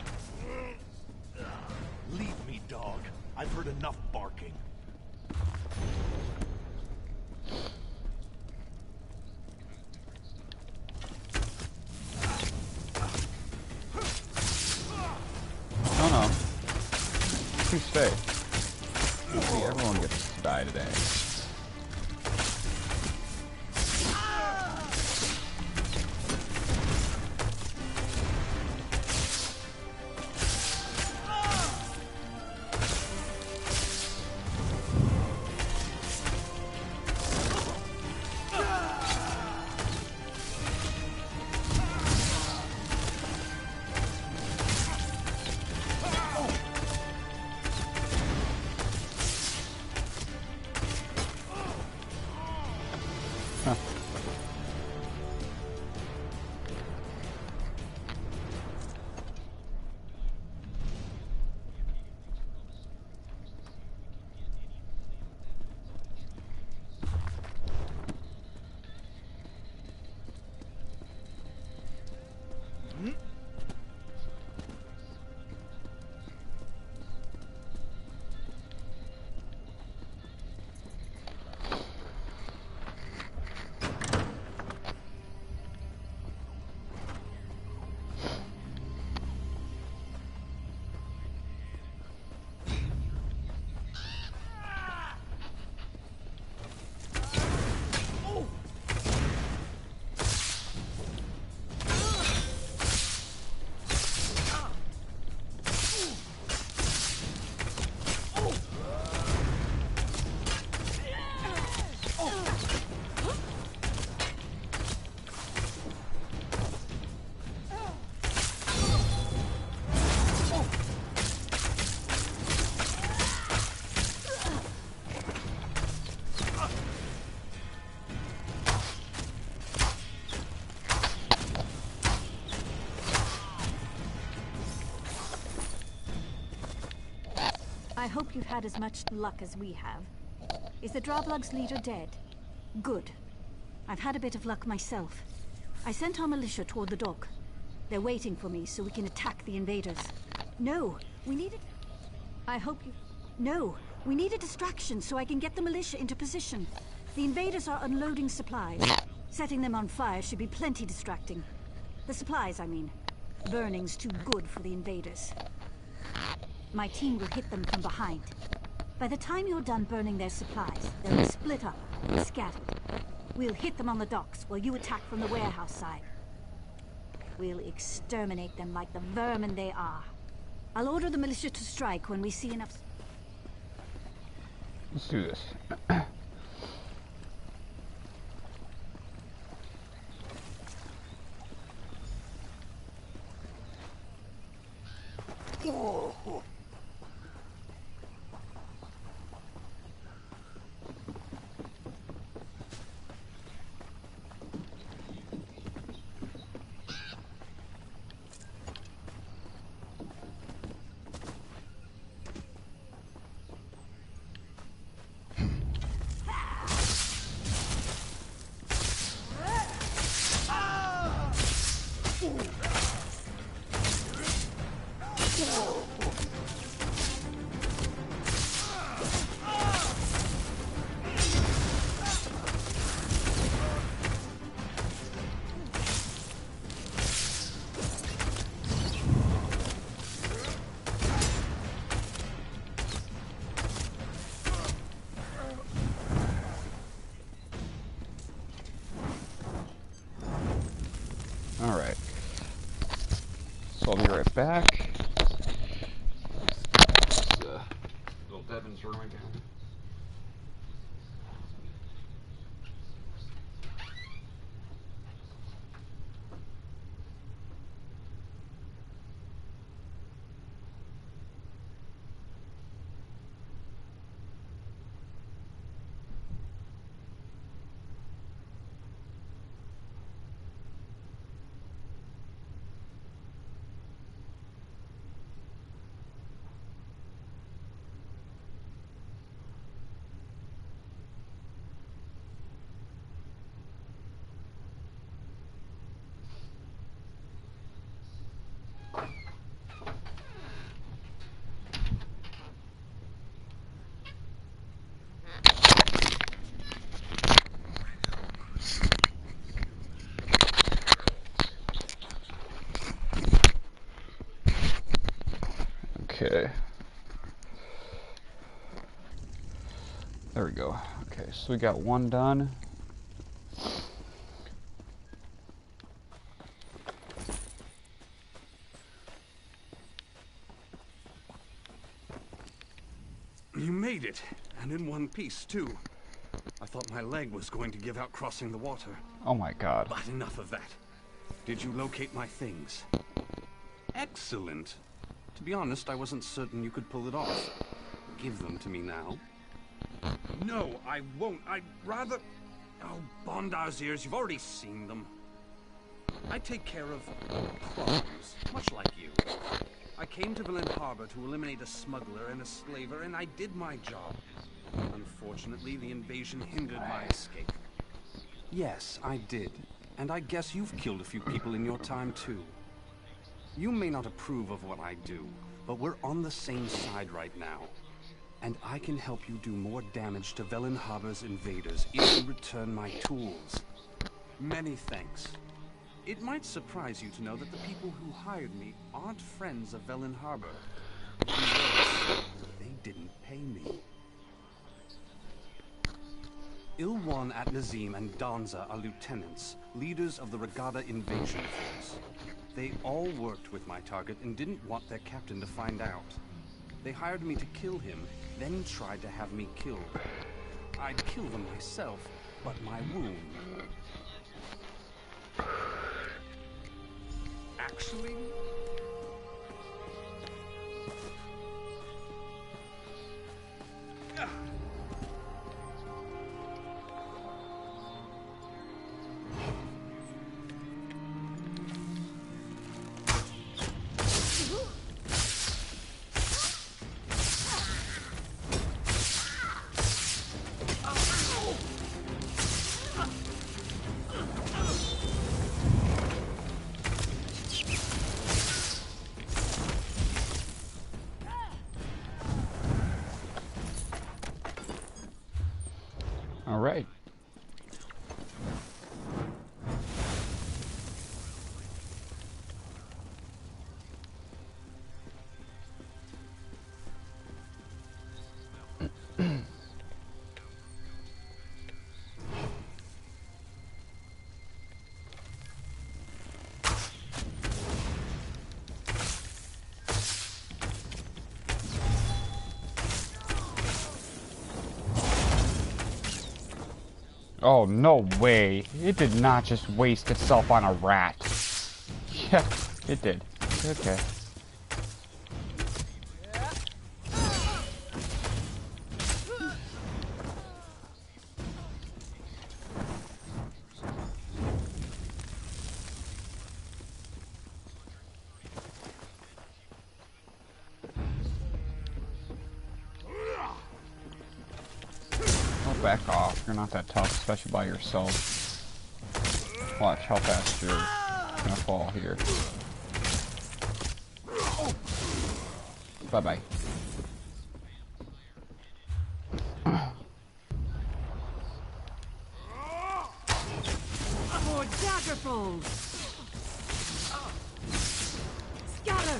Leave me, dog. I've heard enough barking. Oh no. Too safe. See, everyone gets to die today. I hope you've had as much luck as we have. Is the Droblug's leader dead? Good. I've had a bit of luck myself. I sent our militia toward the dock. They're waiting for me so we can attack the invaders. No, we need it. I hope you... No, we need a distraction so I can get the militia into position. The invaders are unloading supplies. Setting them on fire should be plenty distracting. The supplies, I mean. Burning's too good for the invaders. My team will hit them from behind. By the time you're done burning their supplies, they'll be split up and scattered. We'll hit them on the docks while you attack from the warehouse side. We'll exterminate them like the vermin they are. I'll order the militia to strike when we see enough... Let's do this. back. Little Devin's room again. Okay. There we go. Okay, so we got one done. You made it, and in one piece, too. I thought my leg was going to give out crossing the water. Oh my god. But enough of that. Did you locate my things? Excellent. To be honest, I wasn't certain you could pull it off. Give them to me now. No, I won't. I'd rather... Oh, Bondar's ears, you've already seen them. I take care of problems, much like you. I came to Villain Harbor to eliminate a smuggler and a slaver, and I did my job. Unfortunately, the invasion hindered my escape. Yes, I did. And I guess you've killed a few people in your time, too. You may not approve of what I do, but we're on the same side right now. And I can help you do more damage to Velen Harbor's invaders if you return my tools. Many thanks. It might surprise you to know that the people who hired me aren't friends of Velen Harbor. Worse, they didn't pay me. Ilwan at Nazim and Danza are lieutenants, leaders of the Regatta invasion force. They all worked with my target and didn't want their captain to find out. They hired me to kill him, then tried to have me killed. I'd kill them myself, but my wound... Actually... All right. Oh, no way. It did not just waste itself on a rat. Yeah, it did. Okay. Back off. You're not that tough, especially by yourself. Watch how fast you're gonna fall here. Bye-bye. More daggerfolds! Scatter!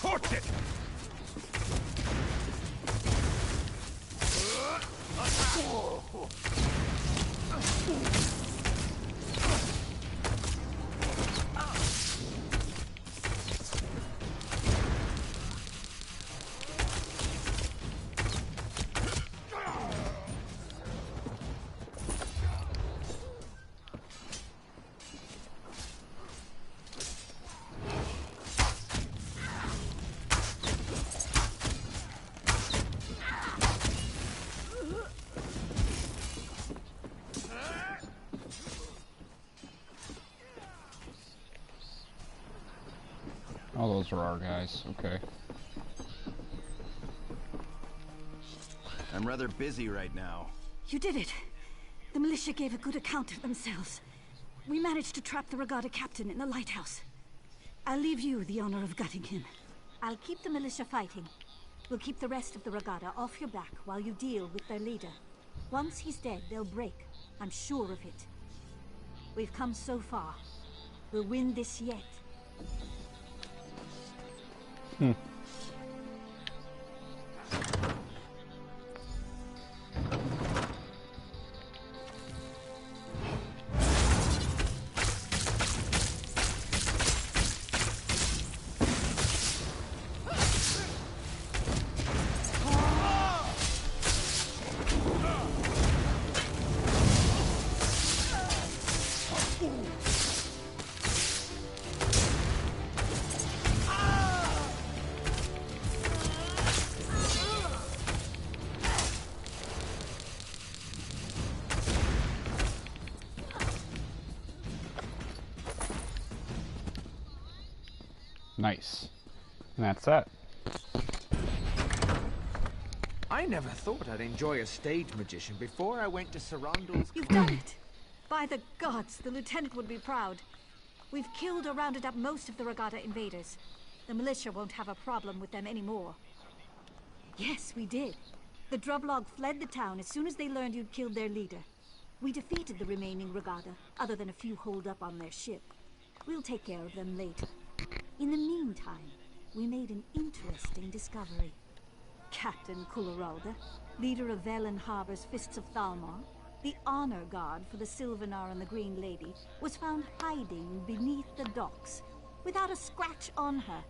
Torch it! Oh, those are our guys. Okay. I'm rather busy right now. You did it. The militia gave a good account of themselves. We managed to trap the regatta captain in the lighthouse. I'll leave you the honor of gutting him. I'll keep the militia fighting. We'll keep the rest of the regatta off your back while you deal with their leader. Once he's dead, they'll break. I'm sure of it. We've come so far. We'll win this yet. Nice. And that's that. I never thought I'd enjoy a stage magician before I went to Sarandal's... You've done it! By the gods, the lieutenant would be proud. We've killed or rounded up most of the regatta invaders. The militia won't have a problem with them anymore. Yes, we did. The Drublog fled the town as soon as they learned you'd killed their leader. We defeated the remaining regatta, other than a few holed up on their ship. We'll take care of them later. In the meantime, we made an interesting discovery. Captain Kulleralda, leader of Velen Harbor's Fists of Thalmor, the honor guard for the Sylvanar and the Green Lady, was found hiding beneath the docks, without a scratch on her,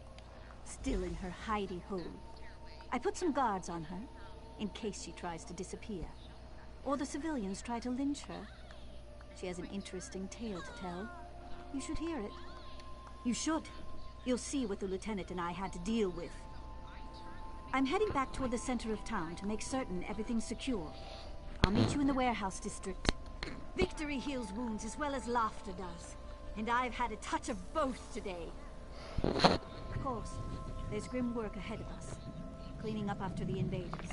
still in her hidey hole. I put some guards on her, in case she tries to disappear, or the civilians try to lynch her. She has an interesting tale to tell. You should hear it. You should. You'll see what the lieutenant and I had to deal with. I'm heading back toward the center of town to make certain everything's secure. I'll meet you in the warehouse district. Victory heals wounds as well as laughter does. And I've had a touch of both today. Of course, there's grim work ahead of us. Cleaning up after the invaders.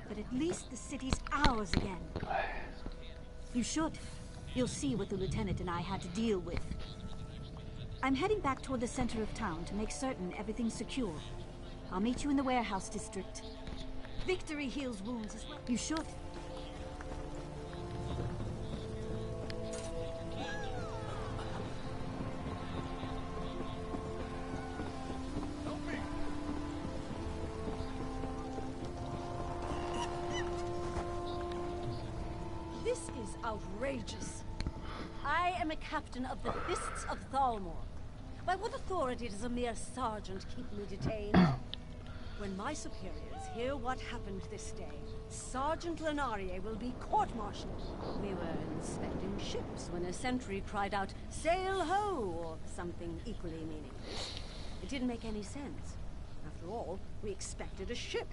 But at least the city's ours again. You should. You'll see what the lieutenant and I had to deal with. I'm heading back toward the center of town to make certain everything's secure. I'll meet you in the warehouse district. Victory heals wounds as well. You should. This is outrageous. I am a captain of the Fists of Thalmor. By what authority does a mere sergeant keep me detained? When my superiors hear what happened this day, Sergeant Lenarie will be court-martialed. We were inspecting ships when a sentry cried out, "Sail ho!" or something equally meaningless. It didn't make any sense. After all, we expected a ship.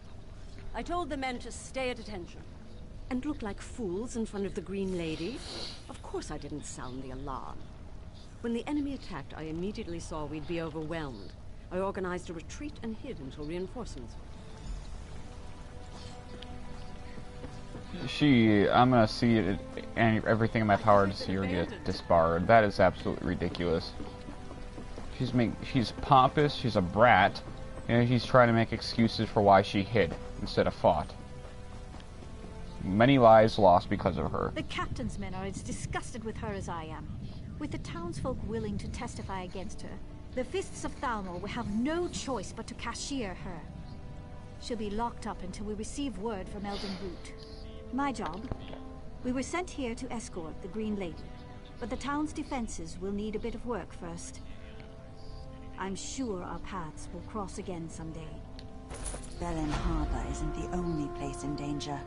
I told the men to stay at attention. And look like fools in front of the Green Lady? Of course I didn't sound the alarm. When the enemy attacked, I immediately saw we'd be overwhelmed. I organized a retreat and hid until reinforcements. I'm gonna see it, and everything in my power to see her get disbarred. That is absolutely ridiculous. She's pompous, she's a brat, and she's trying to make excuses for why she hid instead of fought. many lives lost because of her. The captain's men are as disgusted with her as I am. With the townsfolk willing to testify against her, the Fists of Thalmor will have no choice but to cashier her. She'll be locked up until we receive word from Elden Root. My job? We were sent here to escort the Green Lady, but the town's defenses will need a bit of work first. I'm sure our paths will cross again someday. Belen Harbor isn't the only place in danger.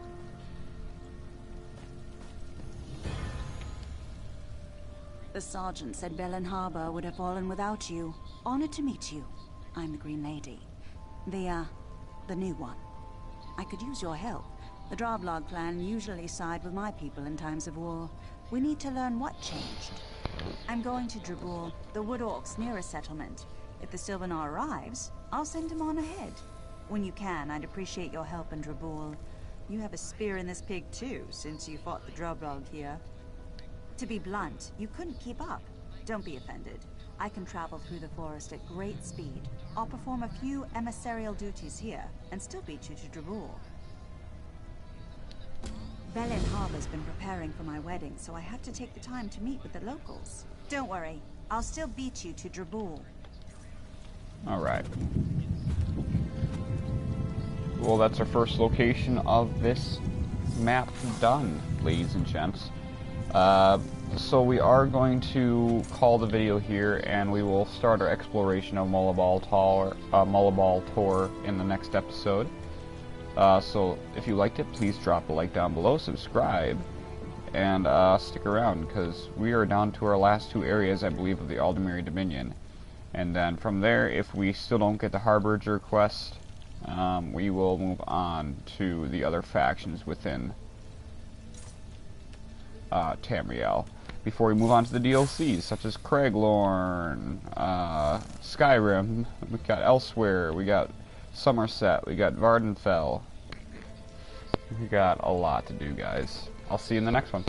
The sergeant said Belen Harbor would have fallen without you. Honored to meet you. I'm the Green Lady. The new one. I could use your help. The Droblog clan usually side with my people in times of war. We need to learn what changed. I'm going to Drabul, the Wood Orcs' nearest settlement. If the Sylvanar arrives, I'll send him on ahead. When you can, I'd appreciate your help in Drabul. You have a spear in this pig too, since you fought the Droblog here. To be blunt, you couldn't keep up. Don't be offended. I can travel through the forest at great speed. I'll perform a few emissarial duties here, and still beat you to Drabul. Belen Harbor's been preparing for my wedding, so I had to take the time to meet with the locals. Don't worry, I'll still beat you to Drabul. Alright. Well, that's our first location of this map done, ladies and gents. So we are going to call the video here, and we will start our exploration of Mullabal Tor in the next episode. So if you liked it, please drop a like down below, subscribe, and stick around, because we are down to our last two areas, I believe, of the Aldemiri Dominion. And then from there, if we still don't get the Harbinger quest, we will move on to the other factions within Tamriel. Before we move on to the DLCs, such as Craiglorn, Skyrim, we got Elsewhere, we got Somerset, we got Vardenfell. We got a lot to do, guys. I'll see you in the next one.